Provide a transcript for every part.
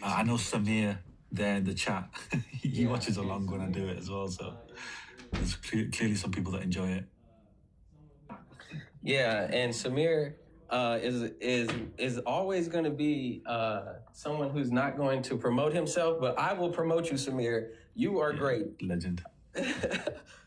I know Samir there in the chat. He watches along when I do it as well. So there's clearly some people that enjoy it. Yeah, and Samir is always going to be someone who's not going to promote himself, but I will promote you, Samir. You are great. Legend.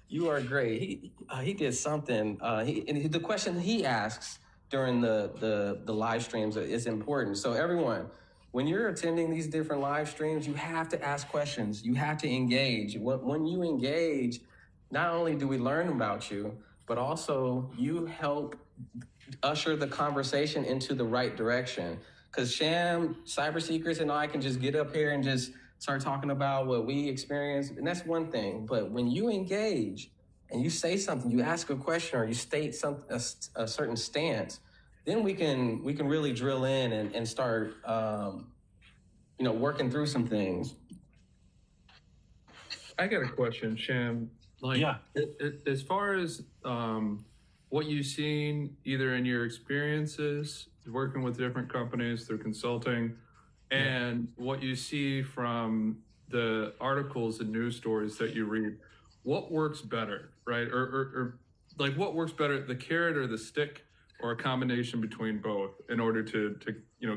You are great. He did something. The question he asks during the live streams is important. So everyone, when you're attending these different live streams, you have to ask questions. You have to engage. When you engage, not only do we learn about you, but also you help usher the conversation into the right direction. Because Sham, Cyber Secrets, and I can just get up here and just start talking about what we experience, and that's one thing. But when you engage and you say something, you ask a question or you state a certain stance, then we can really drill in and start working through some things. I got a question, Sham. As far as what you've seen either in your experiences working with different companies through consulting and what you see from the articles and news stories that you read, what works better, right? Or like what works better, the carrot or the stick, or a combination between both in order to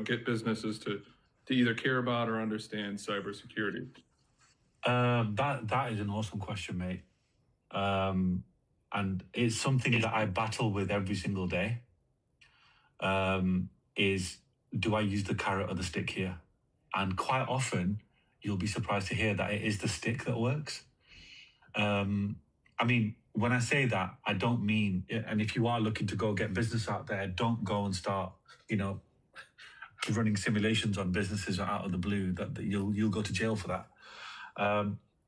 get businesses to either care about or understand cybersecurity? That is an awesome question, mate. And it's something that I battle with every single day. Is, do I use the carrot or the stick here? And quite often, you'll be surprised to hear that it is the stick that works. I mean, when I say that, I don't mean, and if you are looking to go get business out there, don't go and start, running simulations on businesses out of the blue. That you'll go to jail for that.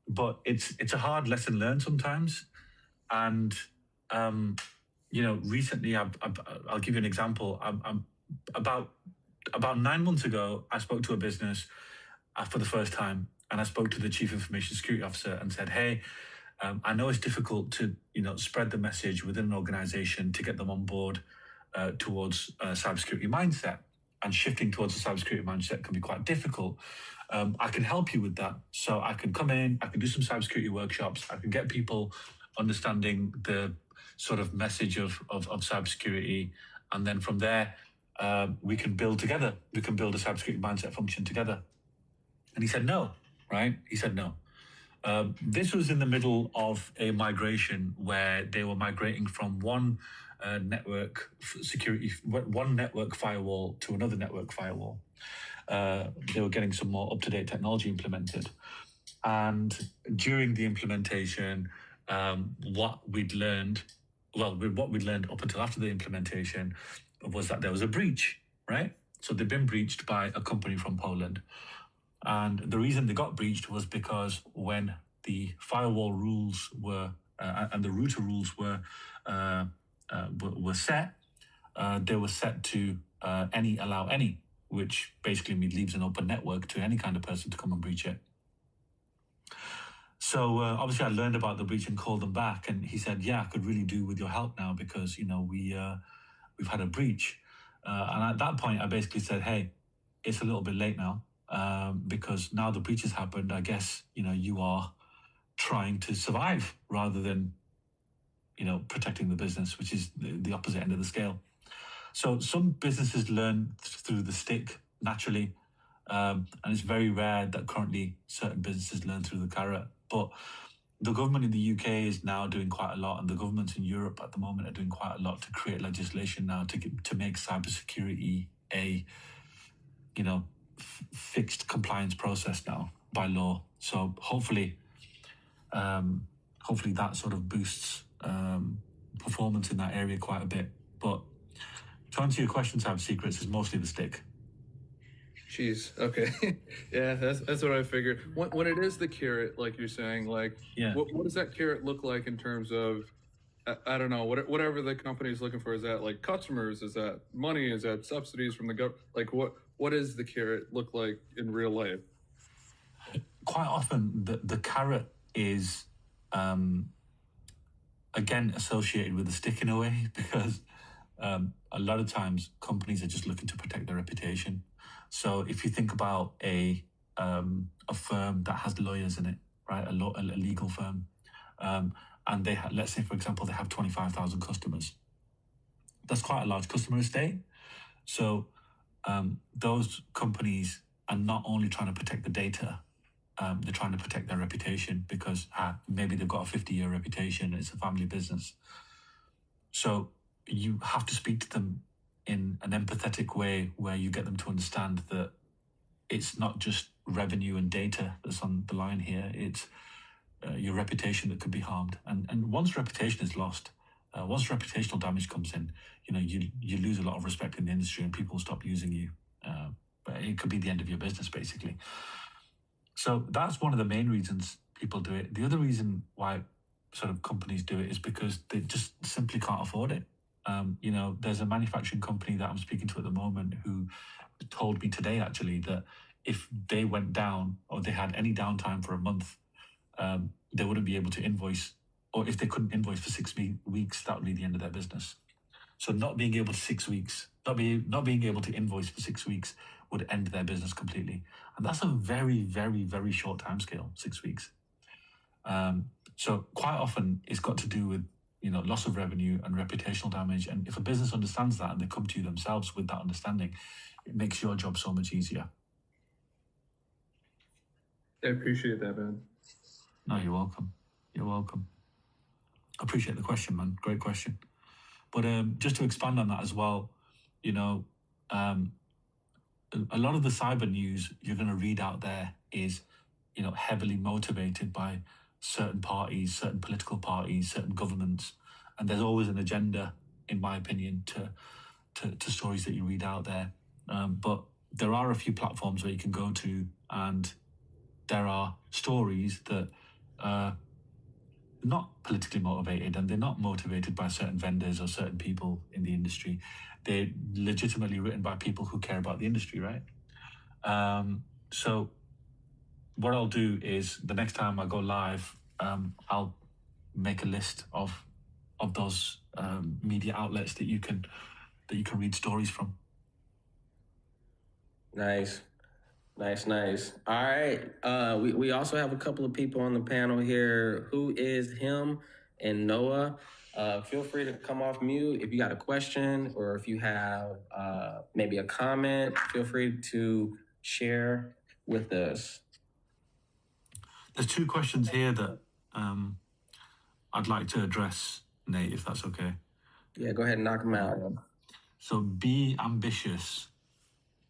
But it's a hard lesson learned sometimes. And, recently, I'll give you an example. About 9 months ago, I spoke to a business for the first time, and I spoke to the chief information security officer and said, hey, I know it's difficult to, spread the message within an organization to get them on board towards a cybersecurity mindset. And shifting towards a cybersecurity mindset can be quite difficult. I can help you with that. So I can come in, I can do some cybersecurity workshops, I can get people understanding the sort of message of cybersecurity. And then from there, we can build together. We can build a cybersecurity mindset function together. And he said no, right? He said no. This was in the middle of a migration where they were migrating from one network firewall to another network firewall. They were getting some more up-to-date technology implemented. And during the implementation, what we'd learned up until after the implementation was that there was a breach, right? So they'd been breached by a company from Poland. And the reason they got breached was because when the firewall rules were and the router rules were set, they were set to any allow any, which basically leaves an open network to any kind of person to come and breach it. So obviously I learned about the breach and called them back, and he said, yeah, I could really do with your help now because, we've had a breach. And at that point, I basically said, hey, it's a little bit late now because now the breach has happened. I guess, you are trying to survive rather than, protecting the business, which is the opposite end of the scale. So some businesses learn through the stick naturally, and it's very rare that currently certain businesses learn through the carrot. But the government in the UK is now doing quite a lot, and the governments in Europe at the moment are doing quite a lot to create legislation now to make cybersecurity a, fixed compliance process now by law. So hopefully that sort of boosts performance in that area quite a bit. But to answer your question, Cyber Secrets is mostly the stick. Jeez. Okay. Yeah, that's what I figured. When it is the carrot, like you're saying, what does that carrot look like in terms of, I don't know, whatever the company is looking for? Is that like customers? Is that money? Is that subsidies from the government? Like what does the carrot look like in real life? Quite often the carrot is again associated with the stick in a way, because a lot of times companies are just looking to protect their reputation. So if you think about a firm that has lawyers in it, right, a legal firm, and they let's say, for example, they have 25,000 customers. That's quite a large customer estate. So those companies are not only trying to protect the data, they're trying to protect their reputation, because maybe they've got a 50-year reputation, it's a family business. So you have to speak to them in an empathetic way where you get them to understand that it's not just revenue and data that's on the line here, it's your reputation that could be harmed. And once reputation is lost, once reputational damage comes in, you lose a lot of respect in the industry and people stop using you. But it could be the end of your business, basically. So that's one of the main reasons people do it. The other reason why sort of companies do it is because they just simply can't afford it. There's a manufacturing company that I'm speaking to at the moment who told me today, actually, that if they went down or they had any downtime for a month, they wouldn't be able to invoice, or if they couldn't invoice for 6 weeks, that would be the end of their business. So not being able to invoice for 6 weeks would end their business completely. And that's a very, very, very short time scale, 6 weeks. So quite often it's got to do with, loss of revenue and reputational damage. And if a business understands that and they come to you themselves with that understanding, it makes your job so much easier. I appreciate that, Ben. No, you're welcome. You're welcome. I appreciate the question, man. Great question. But just to expand on that as well, a lot of the cyber news you're going to read out there is, heavily motivated by certain parties, certain political parties, certain governments, and there's always an agenda, in my opinion, to stories that you read out there. But there are a few platforms where you can go to, and there are stories that are not politically motivated, and they're not motivated by certain vendors or certain people in the industry. They're legitimately written by people who care about the industry, right? So what I'll do is, the next time I go live, I'll make a list of those media outlets that you can read stories from. Nice. All right. We also have a couple of people on the panel here. Who is him and Noah? Feel free to come off mute if you got a question, or if you have maybe a comment, feel free to share with us. There's 2 questions here that I'd like to address, Nate, if that's okay. Yeah, go ahead and knock them out. So Be Ambitious,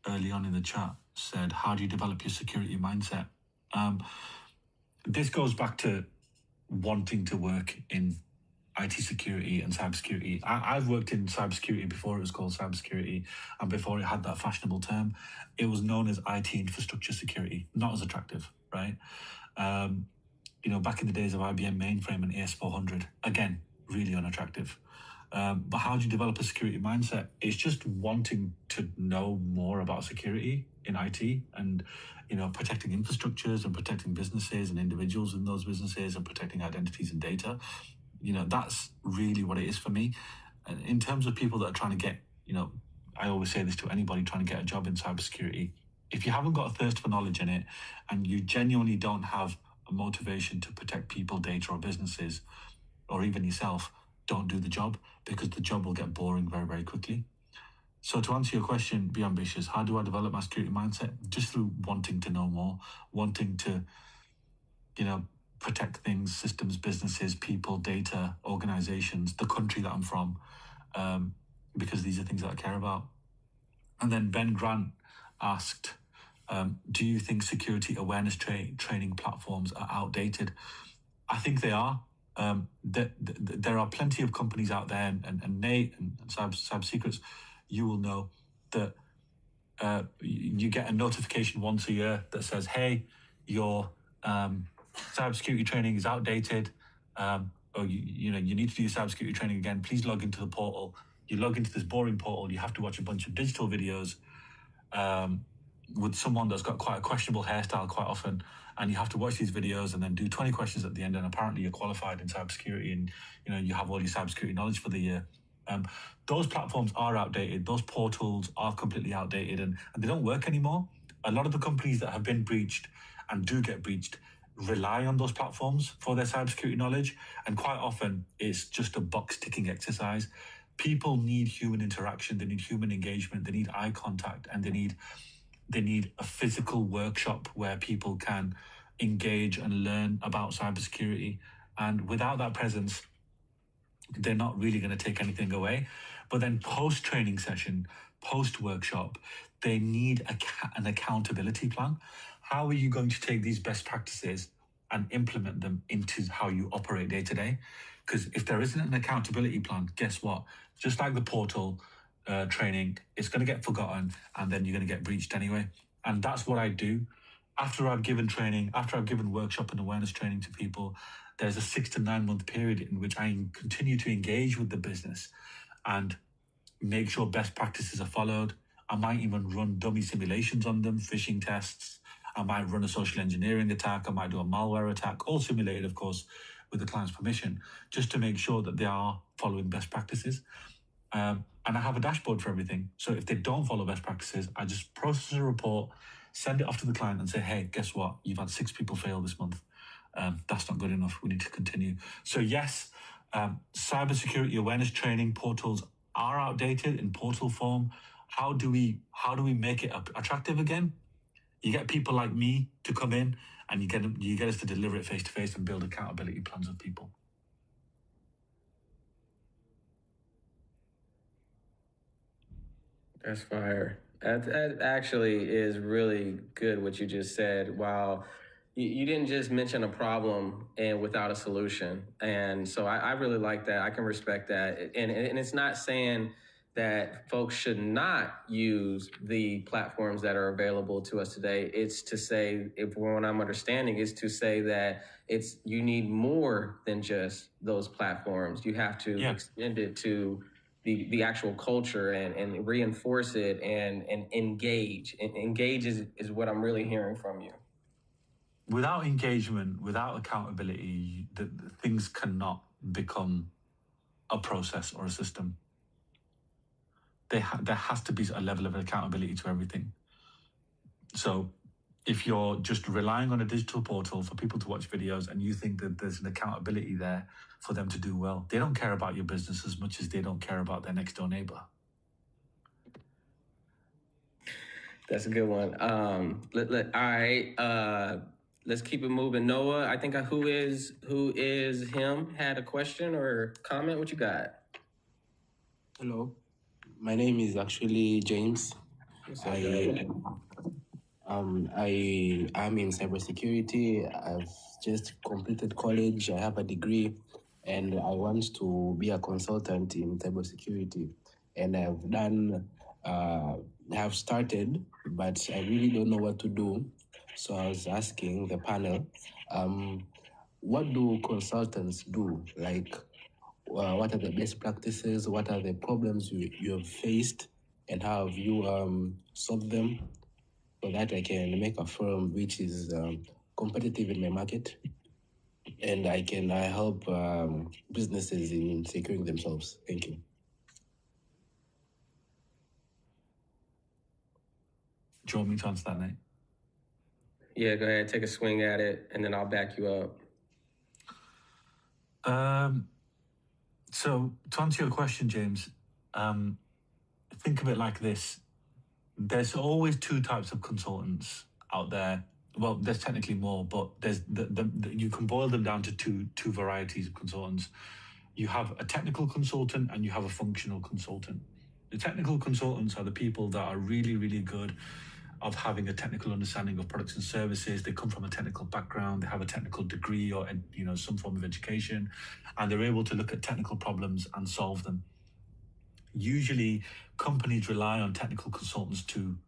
early on in the chat, said, how do you develop your security mindset? This goes back to wanting to work in IT security and cybersecurity. I've worked in cybersecurity before it was called cybersecurity, and before it had that fashionable term. It was known as IT infrastructure security, not as attractive, right? Back in the days of IBM mainframe and AS400, again, really unattractive. But how do you develop a security mindset? It's just wanting to know more about security in IT, and protecting infrastructures and protecting businesses and individuals in those businesses, and protecting identities and data. That's really what it is for me. In terms of people that are trying to get, I always say this to anybody trying to get a job in cybersecurity: if you haven't got a thirst for knowledge in it, and you genuinely don't have a motivation to protect people, data, or businesses, or even yourself, don't do the job, because the job will get boring very, very quickly. So to answer your question, Be Ambitious, how do I develop my security mindset? Just through wanting to know more, wanting to, protect things, systems, businesses, people, data, organizations, the country that I'm from, because these are things that I care about. And then Ben Grant asked, do you think security awareness training platforms are outdated? I think they are. There are plenty of companies out there, and Nate and Cyber Secrets, you will know that you get a notification once a year that says, hey, your cybersecurity training is outdated, or you need to do your cybersecurity training again. Please log into the portal. You log into this boring portal, you have to watch a bunch of digital videos with someone that's got quite a questionable hairstyle quite often, and you have to watch these videos and then do 20 questions at the end, and apparently you're qualified in cybersecurity, and you have all your cybersecurity knowledge for the year. Those platforms are outdated. Those portals are completely outdated, and they don't work anymore. A lot of the companies that have been breached and do get breached rely on those platforms for their cybersecurity knowledge, and quite often it's just a box ticking exercise. People need human interaction, they need human engagement, they need eye contact, and they need a physical workshop where people can engage and learn about cybersecurity. And without that presence, they're not really going to take anything away. But then post-training session, post-workshop, they need an accountability plan. How are you going to take these best practices and implement them into how you operate day to day? Because if there isn't an accountability plan, guess what? Just like the portal training, it's going to get forgotten, and then you're going to get breached anyway. And that's what I do. After I've given training, after I've given workshop and awareness training to people, there's a 6 to 9 month period in which I continue to engage with the business and make sure best practices are followed. I might even run dummy simulations on them, phishing tests. I might run a social engineering attack. I might do a malware attack, all simulated, of course, with the client's permission, just to make sure that they are following best practices. And I have a dashboard for everything. So if they don't follow best practices, I just process a report, send it off to the client and say, hey, guess what? You've had 6 people fail this month. That's not good enough. We need to continue. So yes, cybersecurity awareness training portals are outdated in portal form. How do we make it attractive again? You get people like me to come in, and you get us to deliver it face to face and build accountability plans with people. That's fire. That actually is really good what you just said. Wow. You didn't just mention a problem and without a solution. And so I really like that. I can respect that. And it's not saying that folks should not use the platforms that are available to us today. It's to say, if what I'm understanding is to say that you need more than just those platforms. You have to extend it to the actual culture and reinforce it and engage. And engage is what I'm really hearing from you. Without engagement, without accountability, the things cannot become a process or a system. There has to be a level of accountability to everything. So if you're just relying on a digital portal for people to watch videos and you think that there's an accountability there for them to do well, they don't care about your business as much as they don't care about their next door neighbor. That's a good one. All right. Let's keep it moving. Noah, I think who is him had a question or comment. What you got? Hello, my name is actually James. I am in cybersecurity. I've just completed college. I have a degree, and I want to be a consultant in cybersecurity. And have started, but I really don't know what to do. So I was asking the panel, what do consultants do? Like, what are the best practices? What are the problems you have faced, and how have you solved them, so that I can make a firm which is competitive in my market, and I can help businesses in securing themselves. Thank you. Do you want me to answer that, Nate? Yeah, go ahead. Take a swing at it, and then I'll back you up. So to answer your question, James, think of it like this. There's always 2 types of consultants out there. Well, there's technically more, but there's you can boil them down to two varieties of consultants. You have a technical consultant and you have a functional consultant. The technical consultants are the people that are really, really good of having a technical understanding of products and services. They come from a technical background, they have a technical degree or some form of education, and they're able to look at technical problems and solve them. Usually, companies rely on technical consultants to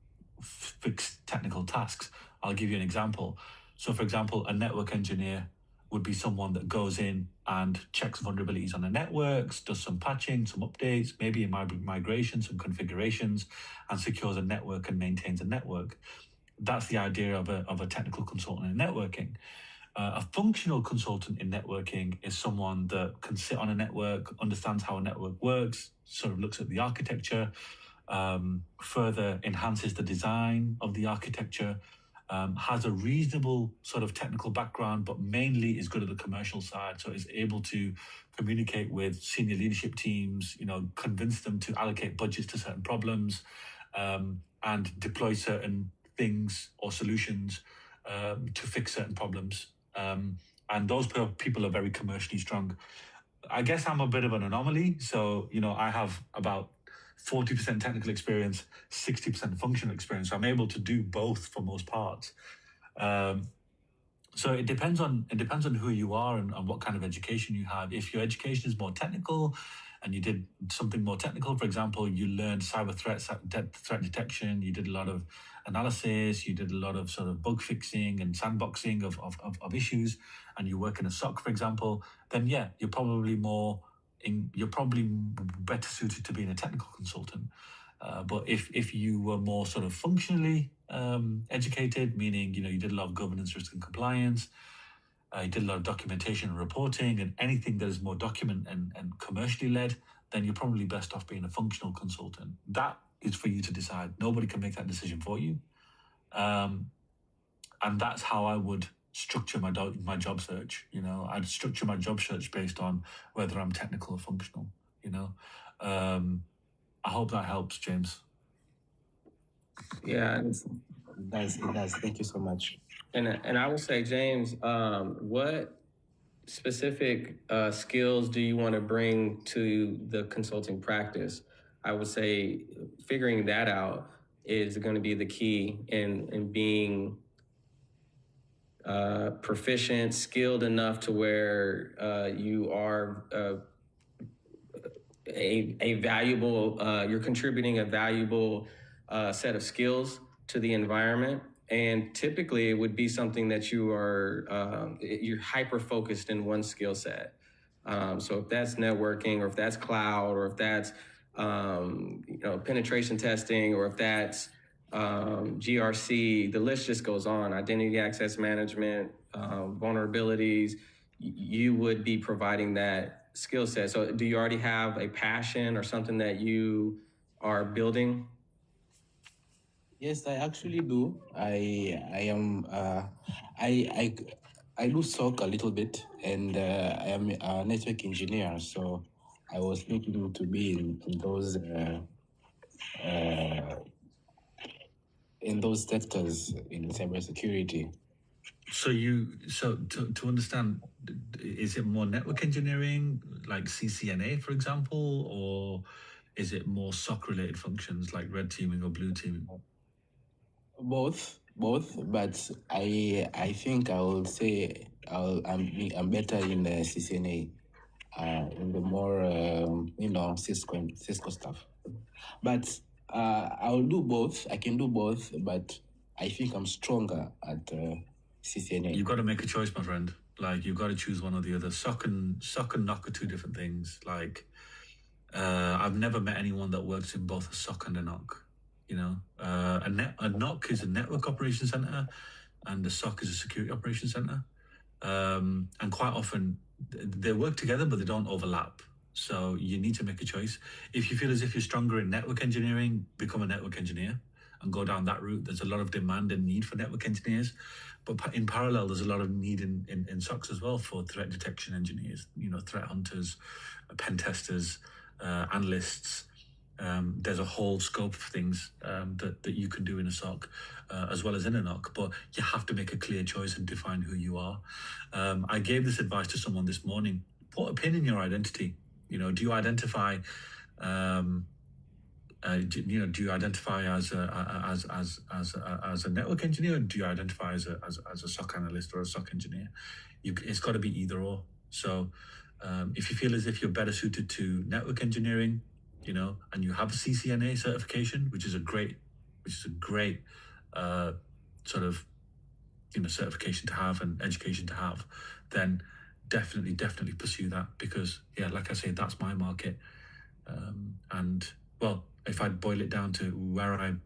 fix technical tasks. I'll give you an example. So, for example, a network engineer would be someone that goes in and checks vulnerabilities on the networks, does some patching, some updates, maybe a migration, some configurations, and secures a network and maintains a network. That's the idea of a technical consultant in networking. A functional consultant in networking is someone that can sit on a network, understands how a network works, sort of looks at the architecture, further enhances the design of the architecture, has a reasonable sort of technical background, but mainly is good at the commercial side. So is able to communicate with senior leadership teams, convince them to allocate budgets to certain problems, and deploy certain things or solutions to fix certain problems. And those people are very commercially strong. I guess I'm a bit of an anomaly. So, I have about 40% technical experience, 60% functional experience. So I'm able to do both for most parts. So it depends on who you are and what kind of education you have. If your education is more technical and you did something more technical, for example, you learned cyber threat detection, you did a lot of analysis, you did a lot of sort of bug fixing and sandboxing of issues, and you work in a SOC, for example, then yeah, you're probably better suited to being a technical consultant. But if you were more sort of functionally educated, meaning you did a lot of governance, risk, and compliance, you did a lot of documentation and reporting, and anything that is more document and commercially led, then you're probably best off being a functional consultant. That is for you to decide. Nobody can make that decision for you, and that's how I would structure my job search. I'd structure my job search based on whether I'm technical or functional. I hope that helps, James. Yeah, It does. Thank you so much. and I will say, James, what specific skills do you want to bring to the consulting practice? I would say figuring that out is going to be the key in being proficient, skilled enough to where you are a valuable, you're contributing a valuable set of skills to the environment. And typically it would be something that you're hyper focused in one skill set. So if that's networking, or if that's cloud, or if that's penetration testing, or if that's GRC, the list just goes on. Identity access management, vulnerabilities, you would be providing that skill set. So do you already have a passion or something that you are building? Yes, I actually do. I do SOC a little bit, and I am a network engineer. So I was looking to be in those sectors in cybersecurity. So to understand, is it more network engineering, like CCNA, for example, or is it more SOC related functions like red teaming or blue teaming? Both, but I think I will say I'm better in CCNA, in the more Cisco stuff. But I'll do both. I can do both, but I think I'm stronger at CCNA. You've got to make a choice, my friend. Like, you've got to choose one or the other. SOC and NOC are two different things. Like, I've never met anyone that works in both a SOC and a NOC. A NOC is a network operations center, and the SOC is a security operations center. And quite often they work together, but they don't overlap. So you need to make a choice. If you feel as if you're stronger in network engineering, become a network engineer and go down that route. There's a lot of demand and need for network engineers, but in parallel, there's a lot of need in SOCs as well for threat detection engineers, threat hunters, pen testers, analysts. There's a whole scope of things that you can do in a SOC as well as in a NOC, but you have to make a clear choice and define who you are. I gave this advice to someone this morning. Put a pin in your identity. Do you identify? Do you identify as a network engineer, or do you identify as a SOC analyst or a SOC engineer? It's got to be either or. So if you feel as if you're better suited to network engineering, and you have a CCNA certification, which is a great sort of certification to have and education to have, then definitely pursue that, because like I say, that's my market. And well, if I boil it down to where I'm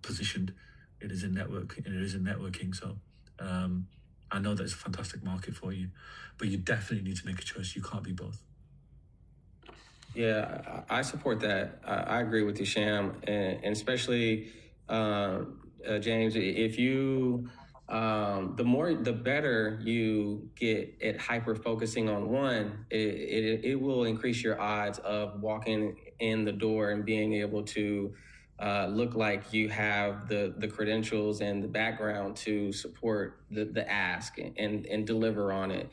positioned, it is in networking. So I know that it's a fantastic market for you, but you definitely need to make a choice. You can't be both. Yeah, I support that. I agree with you, Sham, and especially James. If you, the better you get at hyper focusing on one, it will increase your odds of walking in the door and being able to look like you have the credentials and the background to support the ask and deliver on it.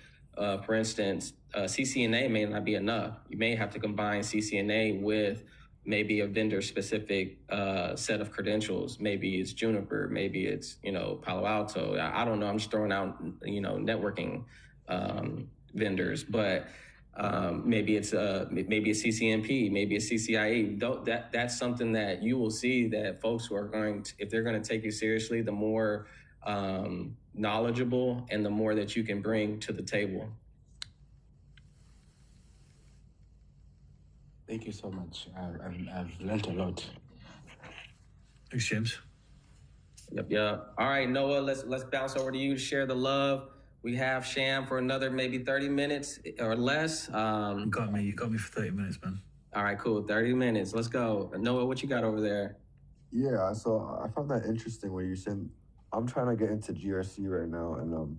For instance, CCNA may not be enough. You may have to combine CCNA with maybe a vendor-specific set of credentials. Maybe it's Juniper, maybe it's Palo Alto. I don't know. I'm just throwing out networking vendors, but maybe it's CCNP, maybe it's CCIE. That's something that you will see that folks who are going to, if they're going to take you seriously, the more knowledgeable and the more that you can bring to the table. Thank you so much. I've learned a lot. Thanks, James. Yep. All right, Noah, let's bounce over to you to share the love. We have Sham for another maybe 30 minutes or less. You got me for 30 minutes, man. All right, cool. 30 minutes. Let's go. Noah, what you got over there? Yeah, so I found that interesting when you said, I'm trying to get into GRC right now, and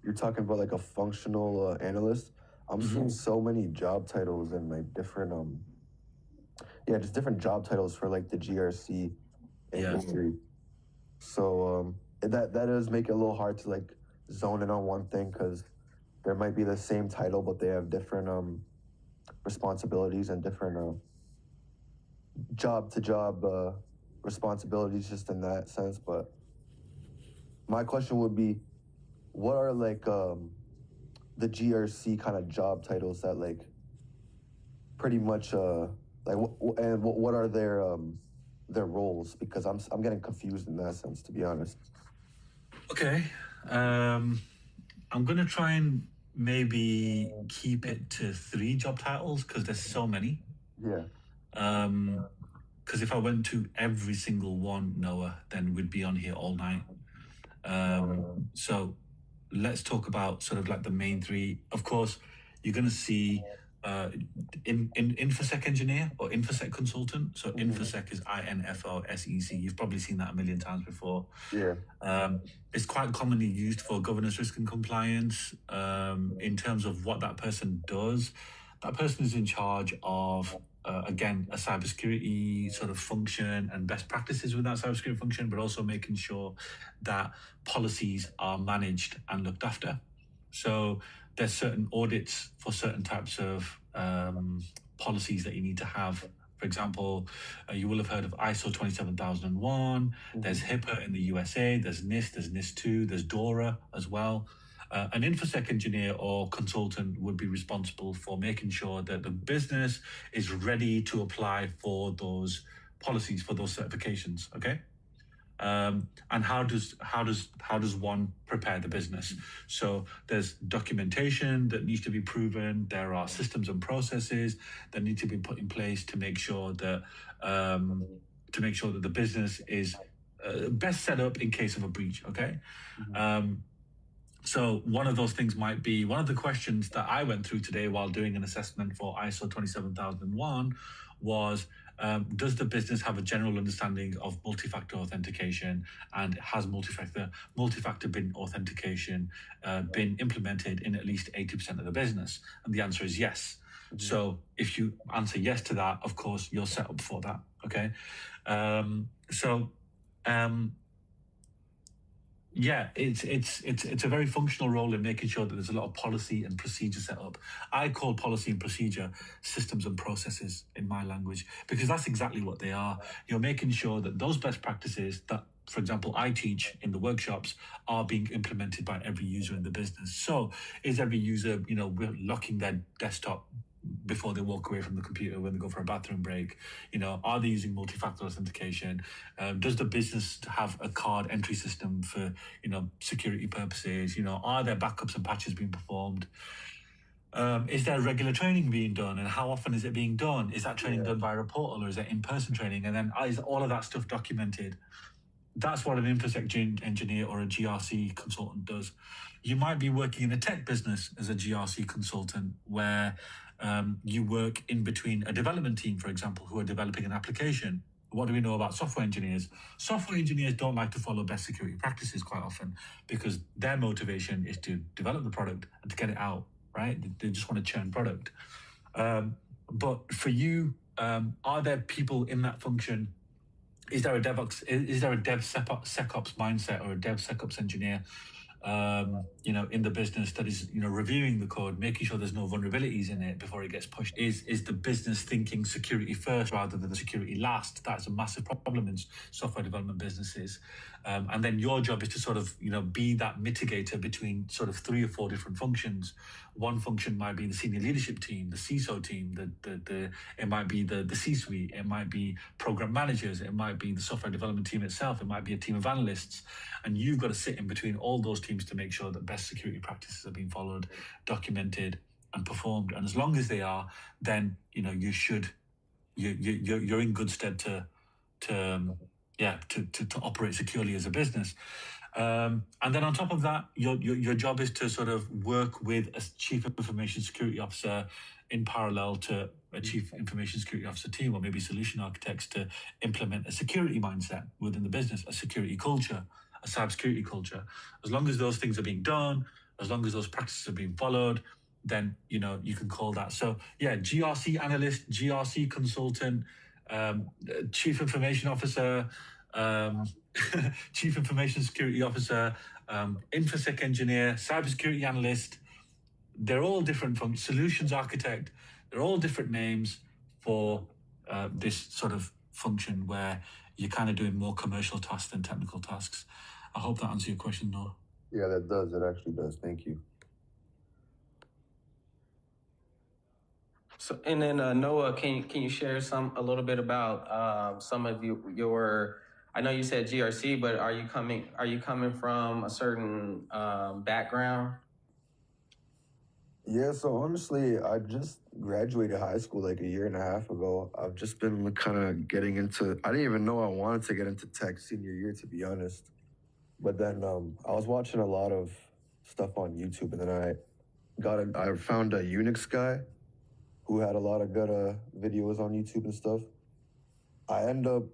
you're talking about like a functional analyst. I'm seeing so many job titles and like different, just different job titles for like the GRC industry. So that does make it a little hard to like zone in on one thing, because there might be the same title, but they have different responsibilities and different job-to-job responsibilities just in that sense. But my question would be, what are like the GRC kind of job titles that like pretty much what are their roles? Because I'm getting confused in that sense, to be honest. Okay, I'm gonna try and maybe keep it to 3 job titles because there's so many. Yeah. Because if I went to every single one, Noah, then we'd be on here all night. So let's talk about sort of like the main 3. Of course, you're going to see in InfoSec engineer or InfoSec consultant. So InfoSec is INFOSEC. You've probably seen that a million times before. Yeah. It's quite commonly used for governance, risk, and compliance. In terms of what that person does, that person is in charge of again, a cybersecurity sort of function and best practices with that cybersecurity function, but also making sure that policies are managed and looked after. So there's certain audits for certain types of policies that you need to have. For example, you will have heard of ISO 27001. There's HIPAA in the USA. There's NIST. There's NIST2. There's DORA as well. An InfoSec engineer or consultant would be responsible for making sure that the business is ready to apply for those policies, for those certifications. Okay, and how does one prepare the business? So there's documentation that needs to be proven. There are systems and processes that need to be put in place to make sure that the business is best set up in case of a breach. Okay. So one of those things might be, one of the questions that I went through today while doing an assessment for ISO 27001 was, does the business have a general understanding of multi-factor authentication, and has multi-factor authentication been implemented in at least 80% of the business? And the answer is yes. So if you answer yes to that, of course, you're set up for that. Okay. Yeah, it's a very functional role in making sure that there's a lot of policy and procedure set up. I call policy and procedure systems and processes in my language, because that's exactly what they are. You're making sure that those best practices that, for example, I teach in the workshops are being implemented by every user in the business. So is every user, locking their desktop before they walk away from the computer when they go for a bathroom break? Are they using multi-factor authentication? Does the business have a card entry system for, security purposes? Are there backups and patches being performed? Is there regular training being done, and how often is it being done? Is that training done via a portal, or is it in-person training? And then is all of that stuff documented? that's what an InfoSec engineer or a GRC consultant does. You might be working in a tech business as a GRC consultant where you work in between a development team, for example, who are developing an application. What do we know about software engineers? Software engineers don't like to follow best security practices quite often because their motivation is to develop the product and to get it out, right? They just want to churn product. But for you, are there people in that function? Is there a DevOps? Is there a DevSecOps mindset or a DevSecOps engineer, in the business that is, reviewing the code, making sure there's no vulnerabilities in it before it gets pushed? Is the business thinking security first rather than security last? That's a massive problem in software development businesses. And then your job is to sort of, be that mitigator between sort of 3 or 4 different functions. One function might be the senior leadership team, the CISO team, it might be the C-suite, it might be program managers, it might be the software development team itself, it might be a team of analysts. And you've got to sit in between all those teams to make sure that best security practices are being followed, documented, and performed. And as long as they are, then you're in good stead to operate securely as a business. And then on top of that, your job is to sort of work with a chief information security officer in parallel to a chief information security officer team, or maybe solution architects, to implement a security mindset within the business, a security culture, a cybersecurity culture. As long as those things are being done, as long as those practices are being followed, then you can call that. So yeah, GRC analyst, GRC consultant, chief information officer, chief information security officer, InfoSec engineer, cybersecurity analyst. They're all different from solutions architect. They're all different names for this sort of function where you're kind of doing more commercial tasks than technical tasks. I hope that answers your question, Noah. Yeah, that does. It actually does. Thank you. So, and then Noah, can you share a little bit about some of your? I know you said GRC, but are you coming from a certain background? Yeah, so honestly, I just graduated high school like a year and a half ago. I've just been kind of getting into, I didn't even know I wanted to get into tech senior year, to be honest. But then I was watching a lot of stuff on YouTube, and then I found a Unix guy who had a lot of good videos on YouTube and stuff. I end up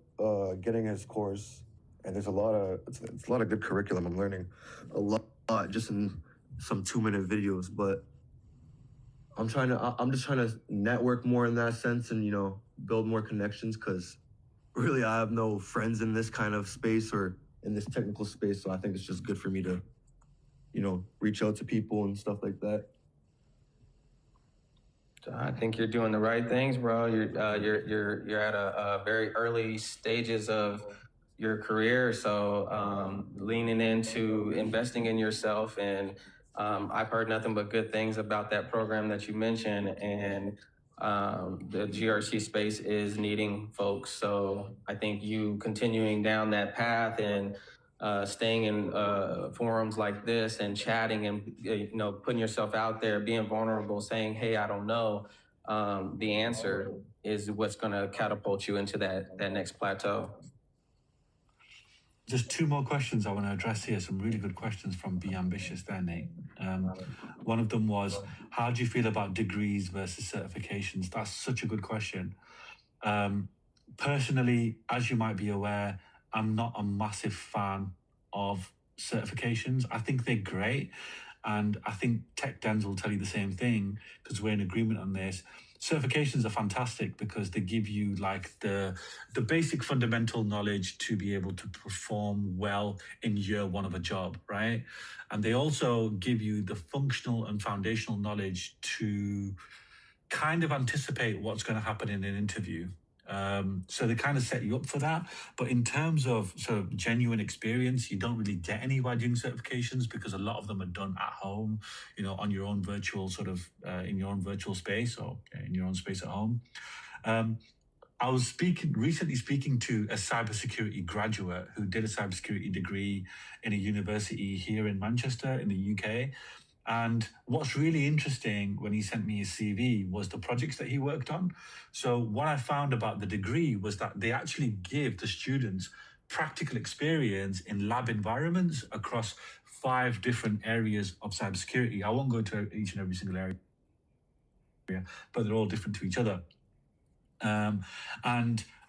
getting his course, and there's it's a lot of good curriculum. I'm learning a lot just in some 2-minute videos, but I'm just trying to network more in that sense and, build more connections, because really I have no friends in this kind of space or in this technical space. So I think it's just good for me to, reach out to people and stuff like that. I think you're doing the right things, bro. You're at a very early stages of your career, so leaning into investing in yourself, and I've heard nothing but good things about that program that you mentioned, and the GRC space is needing folks. So I think you continuing down that path and staying in forums like this and chatting and putting yourself out there, being vulnerable, saying, "Hey, I don't know," the answer is what's going to catapult you into that next plateau. Just 2 more questions I want to address here. Some really good questions from Be Ambitious there, Nate. One of them was, how do you feel about degrees versus certifications? That's such a good question. Personally, as you might be aware, I'm not a massive fan of certifications. I think they're great. And I think Tech Dens will tell you the same thing, because we're in agreement on this. Certifications are fantastic because they give you like the basic fundamental knowledge to be able to perform well in year 1 of a job, right? And they also give you the functional and foundational knowledge to kind of anticipate what's going to happen in an interview. So they kind of set you up for that. But in terms of sort of genuine experience, you don't really get any by doing certifications, because a lot of them are done at home, on your own virtual sort of, in your own virtual space, or in your own space at home. I was recently speaking to a cybersecurity graduate who did a cybersecurity degree in a university here in Manchester in the UK. And what's really interesting when he sent me his CV was the projects that he worked on. So what I found about the degree was that they actually give the students practical experience in lab environments across 5 different areas of cybersecurity. I won't go into each and every single area, but they're all different to each other. And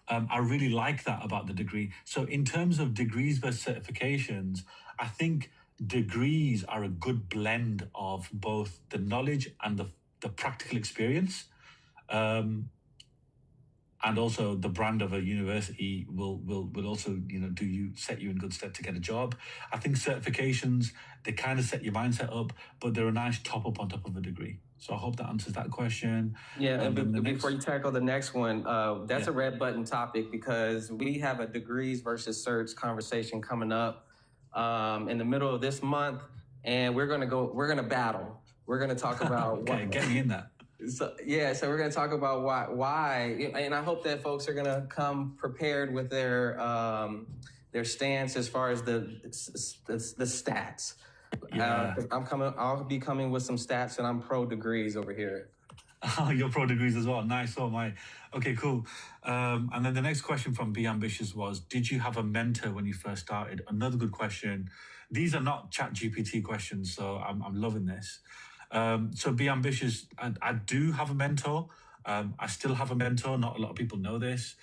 I really like that about the degree. So in terms of degrees versus certifications, I think degrees are a good blend of both the knowledge and the practical experience. And also the brand of a university will also set you in good stead to get a job. I think certifications, they kind of set your mindset up, but they're a nice top up on top of a degree. So I hope that answers that question. Yeah, and before you tackle the next one, that's a red button topic because we have a degrees versus certs conversation coming up in the middle of this month, and we're gonna battle. We're gonna talk about okay, get me in that. So we're going to talk about why, and I hope that folks are going to come prepared with their stance as far as the stats. Yeah. I'll be coming with some stats, and I'm pro degrees over here. Oh, you're pro degrees as well. Nice. Oh my. Okay, cool. And then the next question from Be Ambitious was, did you have a mentor when you first started? Another good question. These are not ChatGPT questions, so I'm loving this. So Be Ambitious, and I do have a mentor. I still have a mentor. Not a lot of people know this.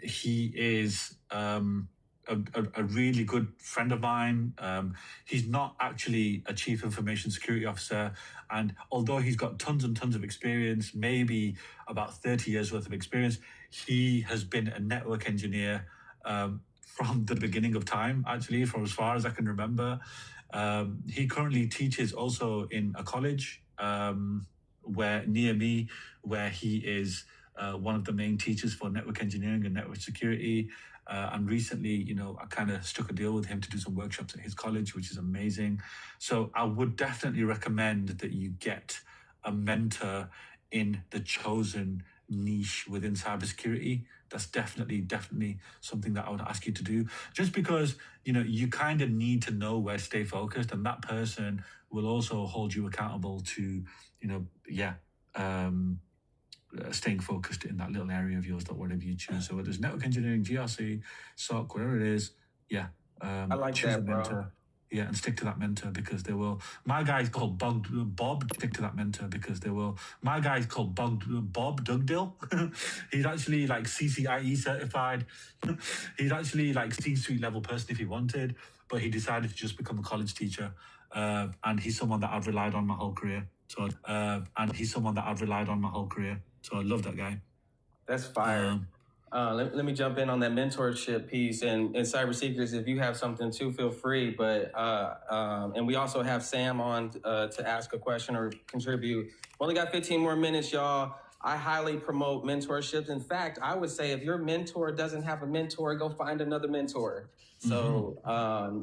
He is a really good friend of mine. He's not actually a chief information security officer. And although he's got tons and tons of experience, maybe about 30 years worth of experience, he has been a network engineer from the beginning of time, actually, from as far as I can remember. He currently teaches also in a college near me, where he is one of the main teachers for network engineering and network security. And recently, I kind of struck a deal with him to do some workshops at his college, which is amazing. So I would definitely recommend that you get a mentor in the chosen niche within cybersecurity. That's definitely something that I would ask you to do, just because you kind of need to know where to stay focused, and that person will also hold you accountable to staying focused in that little area of yours, that whatever you choose. So whether it's network engineering, GRC, SOC, whatever it is, I like choose that, a mentor. bro. Yeah, and stick to that mentor because they will. My guy's called Bob. Stick to that mentor because they will. My guy's called Bob Dugdale. He's actually like CCIE certified. He's actually like C-suite level person if he wanted, but he decided to just become a college teacher. And he's someone that I've relied on my whole career. So, I love that guy. That's fire. Let me jump in on that mentorship piece, and Cyber Secrets, if you have something too, feel free. But and we also have Sam on to ask a question or contribute. Only got 15 more minutes, y'all. I highly promote mentorships. In fact, I would say if your mentor doesn't have a mentor, go find another mentor. So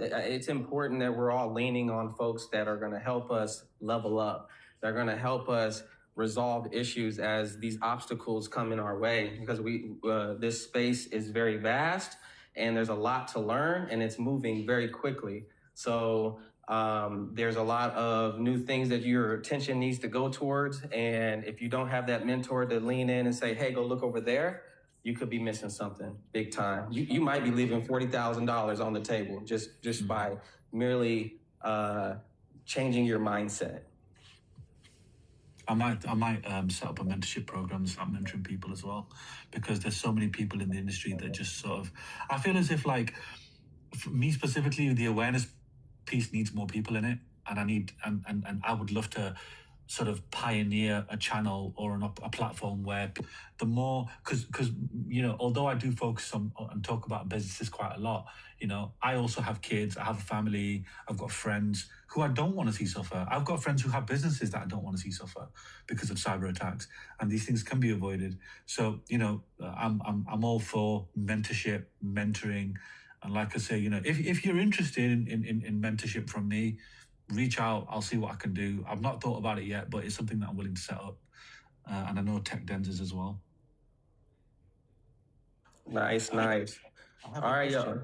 it's important that we're all leaning on folks that are going to help us level up. They're going to help us resolve issues as these obstacles come in our way, because this space is very vast and there's a lot to learn and it's moving very quickly. So there's a lot of new things that your attention needs to go towards. And if you don't have that mentor to lean in and say, hey, go look over there, you could be missing something big time. You might be leaving $40,000 on the table just by merely changing your mindset. I might set up a mentorship program and start mentoring people as well, because there's so many people in the industry that just sort of, I feel as if like, for me specifically, the awareness piece needs more people in it, and I would love to sort of pioneer a channel or a platform where the more, because although I do focus on and talk about businesses quite a lot, I also have kids, I have a family, I've got friends who I don't want to see suffer. I've got friends who have businesses that I don't want to see suffer because of cyber attacks, and these things can be avoided. So I'm all for mentorship, mentoring, and like I say, if you're interested in mentorship from me, reach out. I'll see what I can do. I've not thought about it yet, but it's something that I'm willing to set up. And I know Tech Dens is as well. Nice. All right, y'all.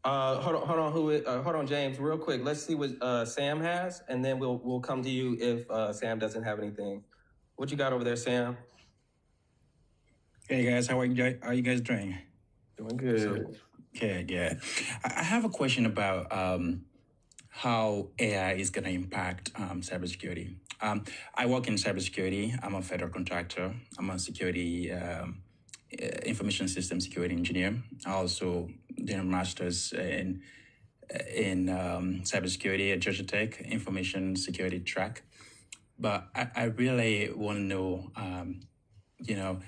Hold on, James, real quick. Let's see what Sam has, and then we'll come to you if Sam doesn't have anything. What you got over there, Sam? Hey guys, how are you guys doing? Doing good. Good, yeah. I have a question about how AI is going to impact cybersecurity. I work in cybersecurity. I'm a federal contractor. I'm a security information system security engineer. I also did a master's in cybersecurity at Georgia Tech, information security track. But I really want to know, you know,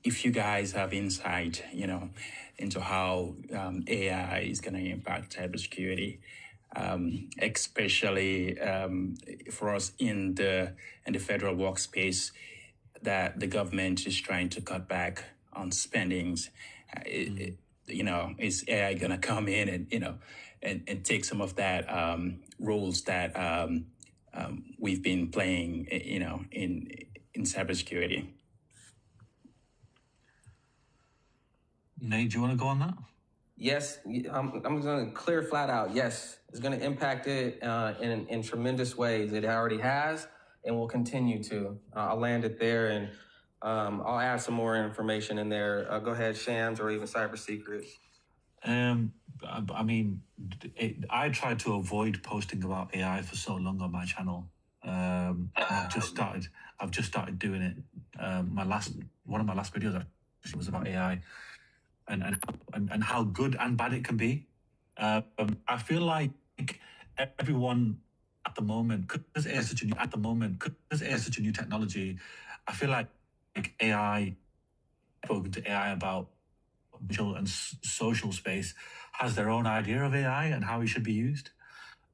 if you guys have insight, into how AI is going to impact cybersecurity, especially for us in the federal workspace that the government is trying to cut back on spendings. Is AI going to come in and and take some of that roles that we've been playing, in cybersecurity? Nate, do you want to go on that? Yes, I'm going to clear flat out. Yes, it's going to impact it in tremendous ways. It already has and will continue to. I'll land it there, and I'll add some more information in there. Go ahead, Shams, or even Cyber Secrets. I mean, I tried to avoid posting about AI for so long on my channel. I've just started doing it. One of my last videos actually was about AI and how good and bad it can be. I feel like everyone at the moment, because AI is such a new technology, I feel like AI, spoken to AI about visual and social space, has their own idea of AI and how it should be used.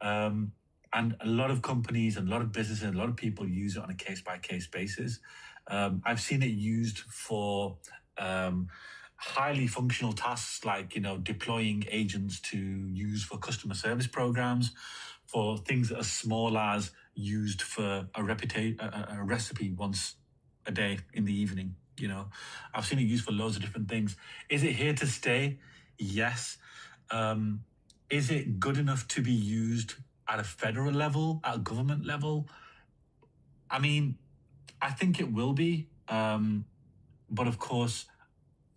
And a lot of companies and a lot of businesses and a lot of people use it on a case-by-case basis. I've seen it used for highly functional tasks like deploying agents to use for customer service programs, for things as small as used for a recipe once a day in the evening. I've seen it used for loads of different things. Is it here to stay? Yes. Is it good enough to be used at a federal level, at a government level? I mean, I think it will be. But of course,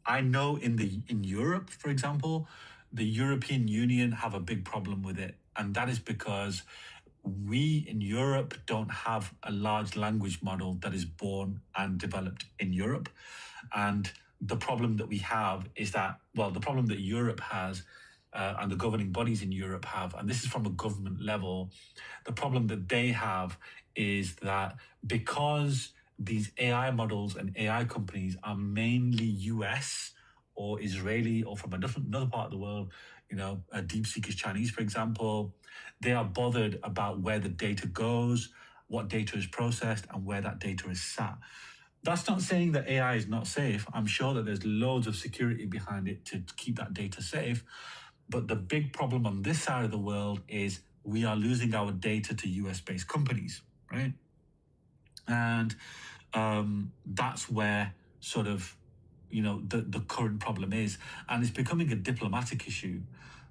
I know in Europe, for example, the European Union have a big problem with it. And that is because we in Europe don't have a large language model that is born and developed in Europe. And the problem that we have is that, the problem that Europe has and the governing bodies in Europe have, and this is from a government level, the problem that they have is that because these AI models and AI companies are mainly US or Israeli or from another part of the world, DeepSeek is Chinese, for example, they are bothered about where the data goes, what data is processed, and where that data is sat. That's not saying that AI is not safe. I'm sure that there's loads of security behind it to keep that data safe. But the big problem on this side of the world is we are losing our data to US-based companies, right? And that's where sort of, the current problem is. And it's becoming a diplomatic issue.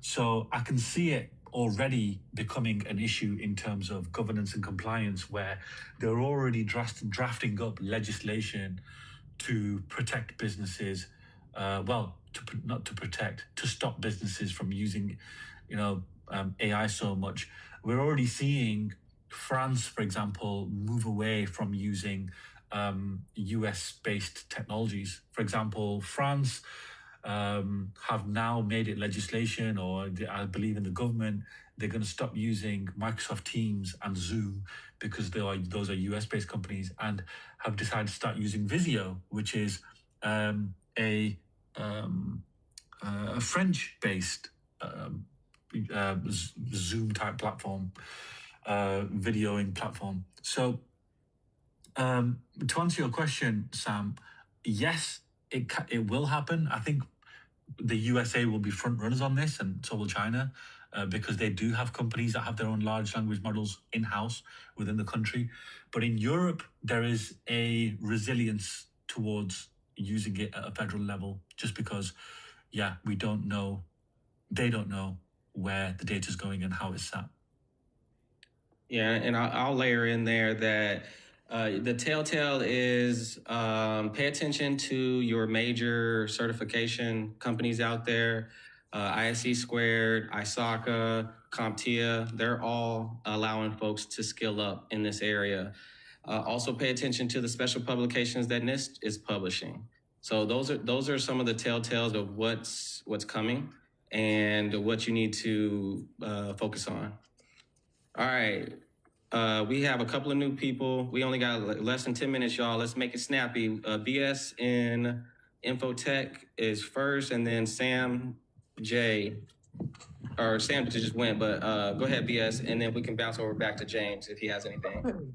So I can see it already becoming an issue in terms of governance and compliance, where they're already drafting up legislation to protect businesses. To stop businesses from using, AI so much. We're already seeing France, for example, move away from using US-based technologies. For example, France have now made it legislation, or I believe in the government, they're going to stop using Microsoft Teams and Zoom because those are US-based companies, and have decided to start using Visio, which is a French-based Zoom-type platform, videoing platform. So to answer your question, Sam, yes, it will happen. I think the USA will be front runners on this, and so will China, because they do have companies that have their own large language models in-house within the country. But in Europe, there is a resilience towards using it at a federal level, just because, they don't know where the data is going and how it's sat. Yeah, and I'll layer in there that the telltale is pay attention to your major certification companies out there. ISC Squared, ISACA, CompTIA, they're all allowing folks to skill up in this area. Also pay attention to the special publications that NIST is publishing. So those are some of the telltales of what's coming and what you need to focus on. All right. We have a couple of new people. We only got less than 10 minutes, y'all. Let's make it snappy. BS in Infotech is first, and then Sam J. Or Sam just went, but go ahead, BS, and then we can bounce over back to James if he has anything.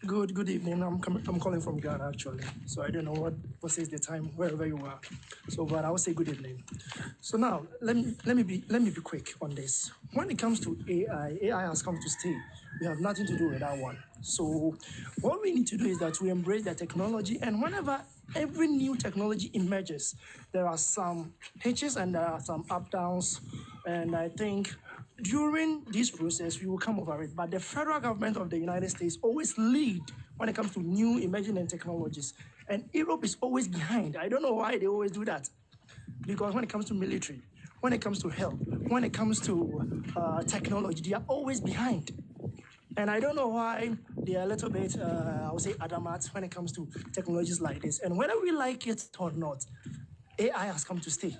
Good evening. I'm calling from Ghana actually, so I don't know what is the time wherever you are. So, but I will say good evening. So now let me be quick on this. When it comes to AI has come to stay. We have nothing to do with that one. So what we need to do is that we embrace the technology, and whenever every new technology emerges, there are some hitches and there are some up downs, and I think during this process, we will come over it. But the federal government of the United States always lead when it comes to new emerging technologies. And Europe is always behind. I don't know why they always do that. Because when it comes to military, when it comes to health, when it comes to technology, they are always behind. And I don't know why they are a little bit, I would say, adamant when it comes to technologies like this. And whether we like it or not, AI has come to stay.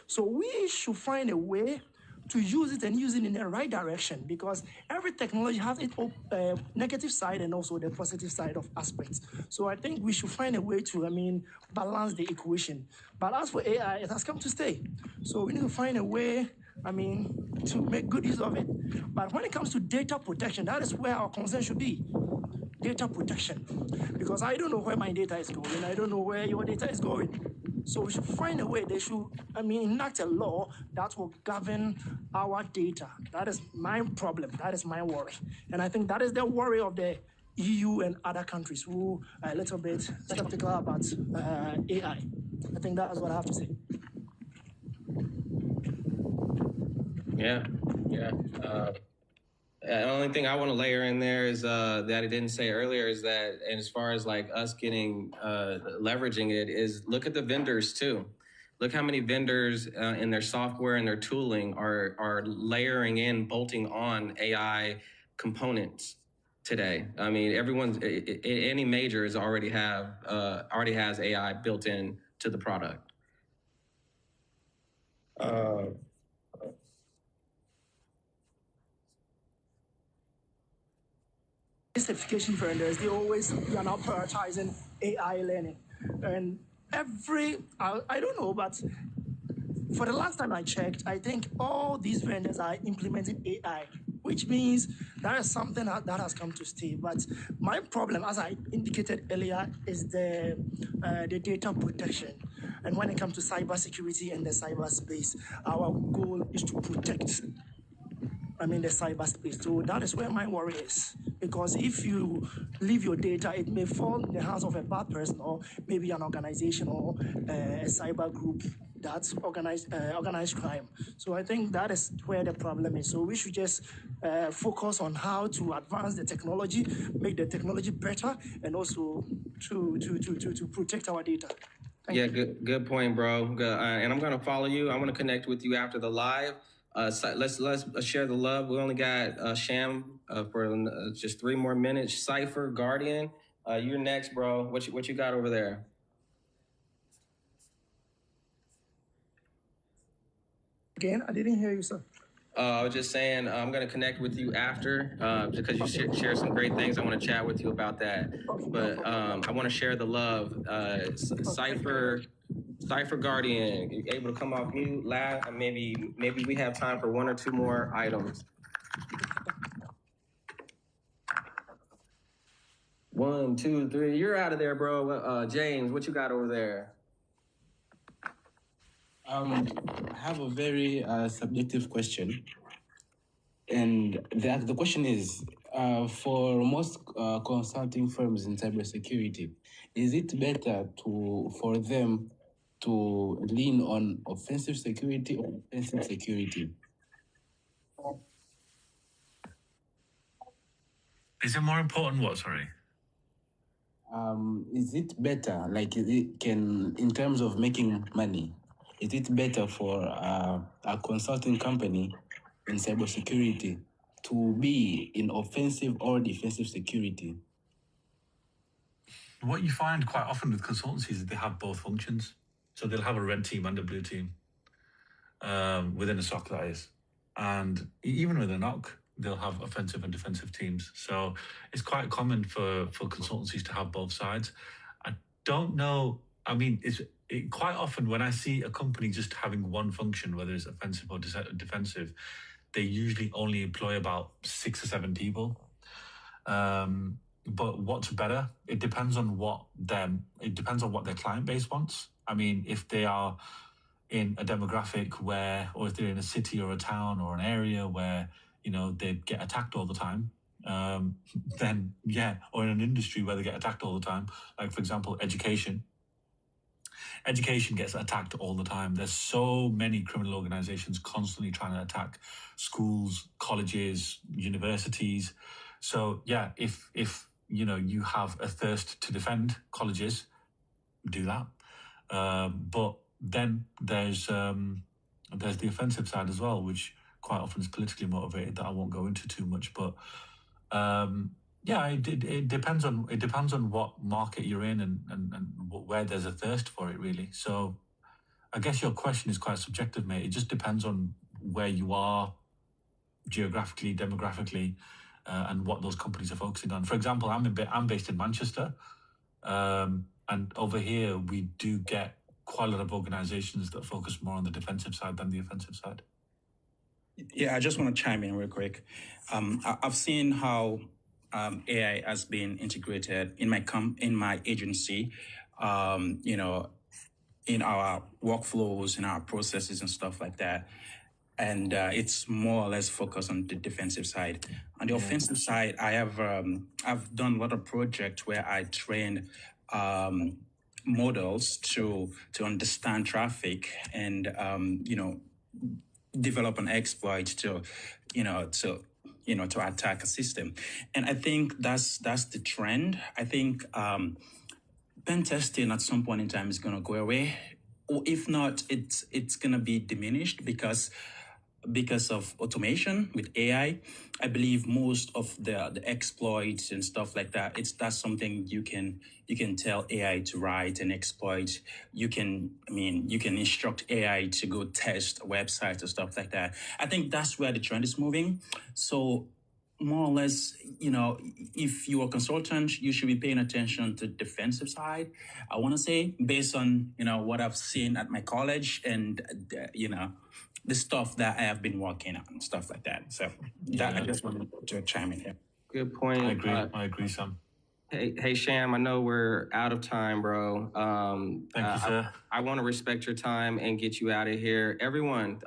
So we should find a way to use it and use it in the right direction, because every technology has its negative side and also the positive side of aspects. So I think we should find a way to, balance the equation. But as for AI, it has come to stay. So we need to find a way, to make good use of it. But when it comes to data protection, that is where our concern should be. Data protection. Because I don't know where my data is going. I don't know where your data is going. So we should find a way. They should, enact a law that will govern our data. That is my problem. That is my worry. And I think that is the worry of the EU and other countries who are a little bit skeptical about AI. I think that is what I have to say. Yeah. The only thing I want to layer in there is that I didn't say earlier is that, and as far as like us getting leveraging it, is look at the vendors too. Look how many vendors in their software and their tooling are layering in, bolting on AI components today. Any major is already has AI built in to the product. Certification vendors, they are now prioritizing AI learning. And I don't know, but for the last time I checked, I think all these vendors are implementing AI, which means that is something that has come to stay. But my problem, as I indicated earlier, is the data protection. And when it comes to cybersecurity and the cyberspace, our goal is to protect the cyberspace. So that is where my worry is. Because if you leave your data, it may fall in the hands of a bad person or maybe an organization or a cyber group that's organized crime. So I think that is where the problem is. So we should just focus on how to advance the technology, make the technology better, and also to protect our data. Thank you. Good point, bro. And I'm going to follow you. I want to connect with you after the live. Let's share the love. We only got Sham for just 3 more minutes. Cypher, Guardian, you're next, bro. What you got over there? Again, I didn't hear you, sir. I was just saying I'm going to connect with you after because you share some great things. I want to chat with you about that. But I want to share the love. Cypher Guardian, you able to come off mute? Maybe we have time for 1 or 2 more items. 1, 2, 3. You're out of there, bro. James, what you got over there? I have a very subjective question, and the question is, for most consulting firms in cybersecurity, is it better for them to lean on offensive security or defensive security? Is it more important what, sorry? Is it better, in terms of making money, is it better for a consulting company in cybersecurity to be in offensive or defensive security? What you find quite often with consultancies is they have both functions. So they'll have a red team and a blue team within a SOC, that is. And even with a NOC, they'll have offensive and defensive teams. So it's quite common for consultancies to have both sides. I don't know. I mean, quite often when I see a company just having one function, whether it's offensive or defensive, they usually only employ about 6 or 7 people. But what's better? It depends on what their client base wants. I mean, if they are in a demographic where, or if they're in a city or a town or an area where, they get attacked all the time, then yeah, or in an industry where they get attacked all the time, like for example, education gets attacked all the time. There's so many criminal organizations constantly trying to attack schools, colleges, universities. So yeah, if you have a thirst to defend colleges, do that. But then there's the offensive side as well, which quite often is politically motivated, that I won't go into too much. But yeah, it depends on what market you're in and where there's a thirst for it, really. So I guess your question is quite subjective, mate. It just depends on where you are geographically, demographically, and what those companies are focusing on. For example, I'm based in Manchester, and over here we do get quite a lot of organizations that focus more on the defensive side than the offensive side. Yeah, I just want to chime in real quick. I've seen how AI has been integrated in my agency, in our workflows, in our processes and stuff like that. And it's more or less focused on the defensive side. On the offensive side, I've done a lot of projects where I trained models to understand traffic and develop an exploit to attack a system. And I think that's the trend. I think pen testing at some point in time is going to go away, or if not, it's going to be diminished because of automation with AI. I believe most of the exploits and stuff like that, that's something you can tell AI to write an exploit. You can instruct AI to go test websites and stuff like that. I think that's where the trend is moving. So more or less, if you're a consultant, you should be paying attention to the defensive side. I want to say, based on, what I've seen at my college and, the stuff that I have been working on, stuff like that. So I just wanted to chime in here. Good point. I agree, Sam. Hey, Sham, I know we're out of time, bro. Thank you, sir. I want to respect your time and get you out of here. Everyone,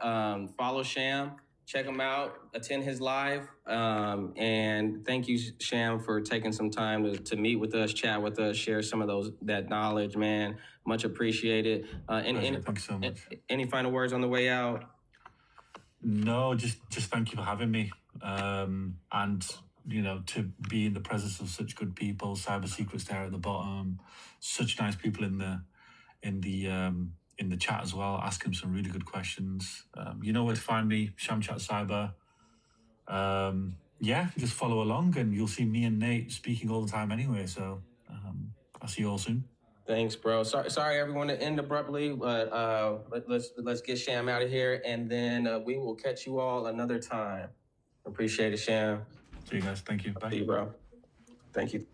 follow Sham, check him out, attend his live. And thank you, Sham, for taking some time to meet with us, chat with us, share some of that knowledge, man. Much appreciated. Thank you so much. Any final words on the way out? No, just thank you for having me. And to be in the presence of such good people, Cyber Secrets there at the bottom, such nice people in the chat as well, asking some really good questions. You know where to find me, Sham Chat Cyber. Just follow along and you'll see me and Nate speaking all the time anyway. So I'll see you all soon. Thanks, bro. Sorry, everyone, to end abruptly, but let's get Sham out of here, and then we will catch you all another time. Appreciate it, Sham. See you guys. Thank you. Bye. See you, bro. Thank you.